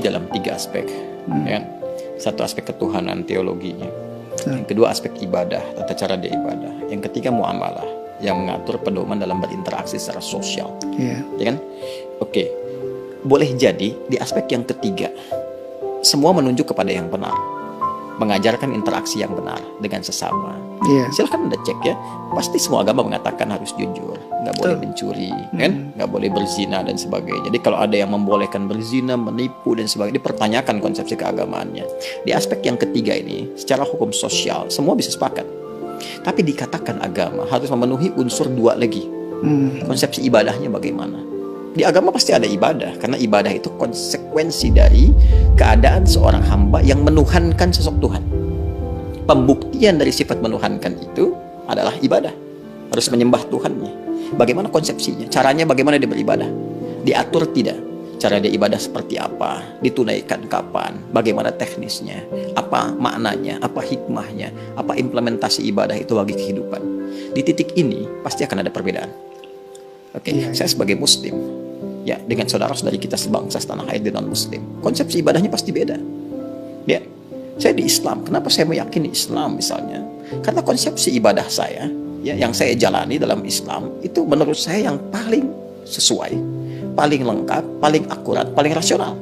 dalam 3 aspek. Ya. Satu aspek ketuhanan, teologinya. Yang kedua aspek ibadah, tata cara dia ibadah. Yang ketiga muamalah, yang mengatur pedoman dalam berinteraksi secara sosial. Ya kan? Oke. Boleh jadi di aspek yang ketiga semua menunjuk kepada yang benar, mengajarkan interaksi yang benar dengan sesama. Silahkan Anda cek ya, pasti semua agama mengatakan harus jujur, nggak boleh mencuri, kan, nggak boleh berzina dan sebagainya. Jadi kalau ada yang membolehkan berzina, menipu dan sebagainya, dipertanyakan konsepsi keagamaannya. Di aspek yang ketiga ini, secara hukum sosial semua bisa sepakat. Tapi dikatakan agama harus memenuhi unsur 2 lagi. Konsepsi ibadahnya bagaimana? Di agama pasti ada ibadah, karena ibadah itu konsekuensi dari keadaan seorang hamba yang menuhankan sosok Tuhan. Pembuktian dari sifat menuhankan itu adalah ibadah. Harus menyembah Tuhannya. Bagaimana konsepsinya? Caranya bagaimana dia beribadah? Diatur tidak? Cara dia ibadah seperti apa? Ditunaikan kapan? Bagaimana teknisnya? Apa maknanya? Apa hikmahnya? Apa implementasi ibadah itu bagi kehidupan? Di titik ini pasti akan ada perbedaan. Saya sebagai Muslim, ya, dengan saudara-saudari kita sebangsa setanah air dan non-Muslim, konsepsi ibadahnya pasti beda. Ya, saya di Islam. Kenapa saya meyakini Islam misalnya? Karena konsepsi ibadah saya, ya, yang saya jalani dalam Islam itu menurut saya yang paling sesuai, paling lengkap, paling akurat, paling rasional.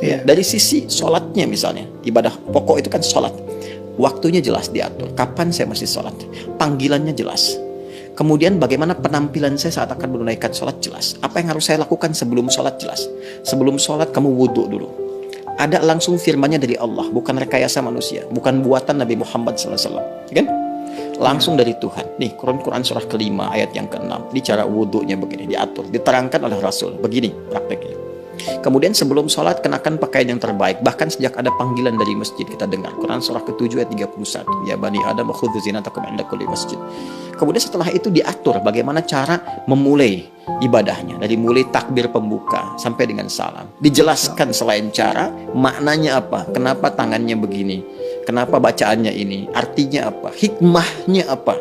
Ya, dari sisi sholatnya misalnya, ibadah pokok itu kan sholat. Waktunya jelas diatur. Kapan saya mesti sholat? Panggilannya jelas. Kemudian bagaimana penampilan saya saat akan menunaikan sholat jelas. Apa yang harus saya lakukan sebelum sholat jelas. Sebelum sholat kamu wudhu dulu. Ada langsung firmannya dari Allah, bukan rekayasa manusia, bukan buatan Nabi Muhammad SAW, kan? Langsung dari Tuhan. Nih, Quran surah ke-5 ayat yang ke-6. Ini cara wudhunya begini, diatur, diterangkan oleh Rasul. Begini prakteknya. Kemudian sebelum sholat kenakan pakaian yang terbaik. Bahkan sejak ada panggilan dari masjid kita dengar. Quran surah ke-7 ayat 31. Ya bani Adam khudzu zinatakum 'inda kulli masjid. Kemudian setelah itu diatur bagaimana cara memulai ibadahnya. Dari mulai takbir pembuka sampai dengan salam. Dijelaskan selain cara, maknanya apa. Kenapa tangannya begini. Kenapa bacaannya ini. Artinya apa. Hikmahnya apa.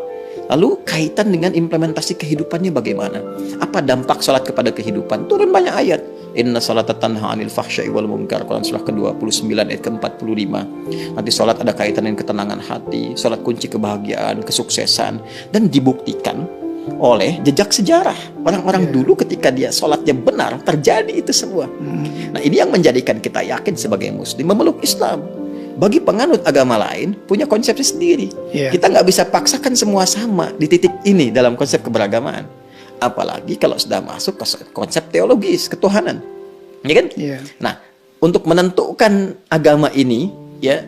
Lalu kaitan dengan implementasi kehidupannya bagaimana. Apa dampak sholat kepada kehidupan. Turun banyak ayat. Inna salata tanha 'anil fahsya'i wal munkar. Quran surah ke-29 ayat ke-45. Nanti salat ada kaitan dengan ketenangan hati, salat kunci kebahagiaan, kesuksesan, dan dibuktikan oleh jejak sejarah. Orang-orang dulu ketika dia salatnya benar, terjadi itu semua. Nah, ini yang menjadikan kita yakin sebagai muslim memeluk Islam. Bagi penganut agama lain punya konsepsi sendiri. Kita nggak bisa paksakan semua sama di titik ini dalam konsep keberagamaan. Apalagi kalau sudah masuk ke konsep teologis ketuhanan, ya kan? Nah, untuk menentukan agama ini ya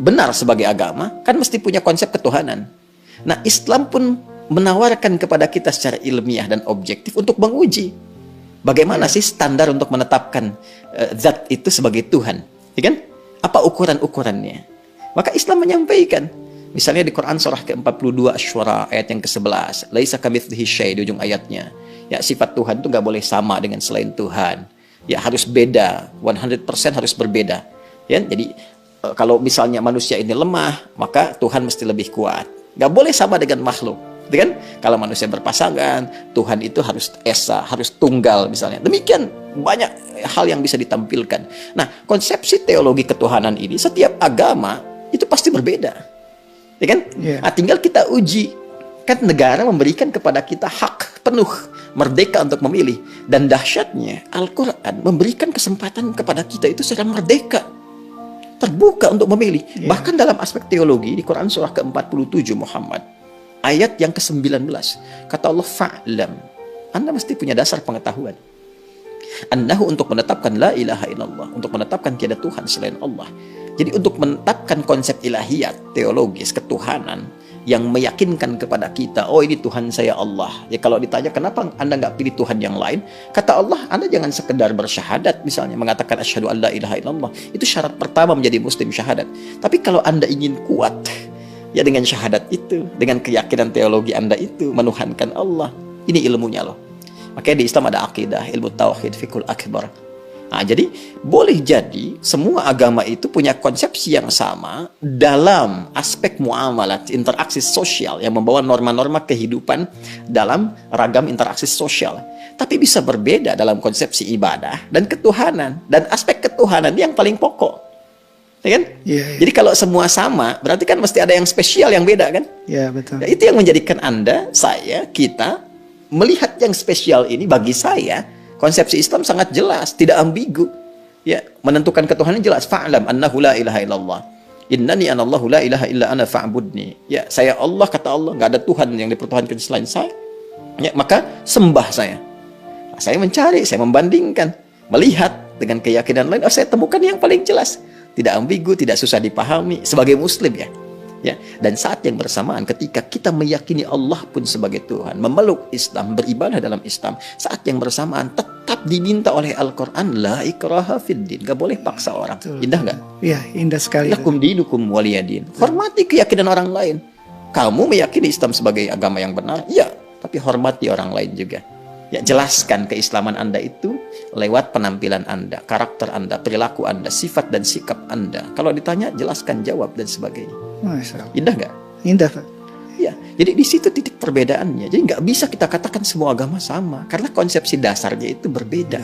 benar sebagai agama kan mesti punya konsep ketuhanan. Nah, Islam pun menawarkan kepada kita secara ilmiah dan objektif untuk menguji bagaimana sih standar untuk menetapkan zat itu sebagai Tuhan, ya kan? Apa ukuran-ukurannya? Maka Islam menyampaikan. Misalnya di Quran surah ke-42 Asy-Syura ayat yang ke-11, laisa kamitslihi syai' di ujung ayatnya. Ya, sifat Tuhan itu nggak boleh sama dengan selain Tuhan. Ya, harus beda, 100% harus berbeda. Ya, jadi kalau misalnya manusia ini lemah, maka Tuhan mesti lebih kuat. Nggak boleh sama dengan makhluk. Kan? Kalau manusia berpasangan, Tuhan itu harus esa, harus tunggal misalnya. Demikian banyak hal yang bisa ditampilkan. Nah, konsepsi teologi ketuhanan ini setiap agama itu pasti berbeda. Ya kan? Nah, tinggal kita uji. Kan negara memberikan kepada kita hak penuh, merdeka untuk memilih. Dan dahsyatnya, Al-Quran memberikan kesempatan kepada kita itu secara merdeka. Terbuka untuk memilih. Bahkan dalam aspek teologi, di Quran surah ke-47 Muhammad, ayat yang ke-19, kata Allah, fa'lam. Anda mesti punya dasar pengetahuan. Annahu untuk menetapkan la ilaha illallah, untuk menetapkan tiada Tuhan selain Allah. Jadi untuk menetapkan konsep ilahiyat, teologis, ketuhanan yang meyakinkan kepada kita, oh ini Tuhan saya Allah. Ya kalau ditanya kenapa Anda nggak pilih Tuhan yang lain, kata Allah, Anda jangan sekedar bersyahadat misalnya, mengatakan asyhadu an la ilaha illallah. Itu syarat pertama menjadi muslim, syahadat. Tapi kalau Anda ingin kuat, ya dengan syahadat itu, dengan keyakinan teologi Anda itu, menuhankan Allah. Ini ilmunya loh. Makanya di Islam ada akidah, ilmu tauhid, fikul akbar. Nah, jadi boleh jadi semua agama itu punya konsepsi yang sama dalam aspek muamalat, interaksi sosial yang membawa norma-norma kehidupan dalam ragam interaksi sosial. Tapi bisa berbeda dalam konsepsi ibadah dan ketuhanan. Dan aspek ketuhanan yang paling pokok. Ya kan? Jadi kalau semua sama, berarti kan mesti ada yang spesial yang beda kan? Iya, betul. Nah, itu yang menjadikan Anda, saya, kita melihat yang spesial ini bagi saya. Konsepsi Islam sangat jelas, tidak ambigu. Ya, menentukan ketuhanan jelas. Fa'lam annahu la ilaha illallah. Innani anallahu la ilaha illa ana fa'budni. Ya, saya Allah, kata Allah, nggak ada Tuhan yang dipertuhankan selain saya. Ya, maka sembah saya. Nah, saya mencari, saya membandingkan, melihat dengan keyakinan lain. Oh, saya temukan yang paling jelas, tidak ambigu, tidak susah dipahami sebagai Muslim ya. Ya, dan saat yang bersamaan ketika kita meyakini Allah pun sebagai Tuhan, memeluk Islam, beribadah dalam Islam, saat yang bersamaan tetap diminta oleh Al-Quran, la ikraha fiddin, gak boleh paksa orang. Indah gak? Iya, indah sekali. Lakum dinukum waliyadin. Hormati keyakinan orang lain. Kamu meyakini Islam sebagai agama yang benar, ya, tapi hormati orang lain juga. Ya, jelaskan keislaman Anda itu lewat penampilan Anda, karakter Anda, perilaku Anda, sifat dan sikap Anda. Kalau ditanya, jelaskan, jawab, dan sebagainya. Indah nggak? Indah, Pak. Ya, jadi di situ titik perbedaannya. Jadi nggak bisa kita katakan semua agama sama, karena konsepsi dasarnya itu berbeda.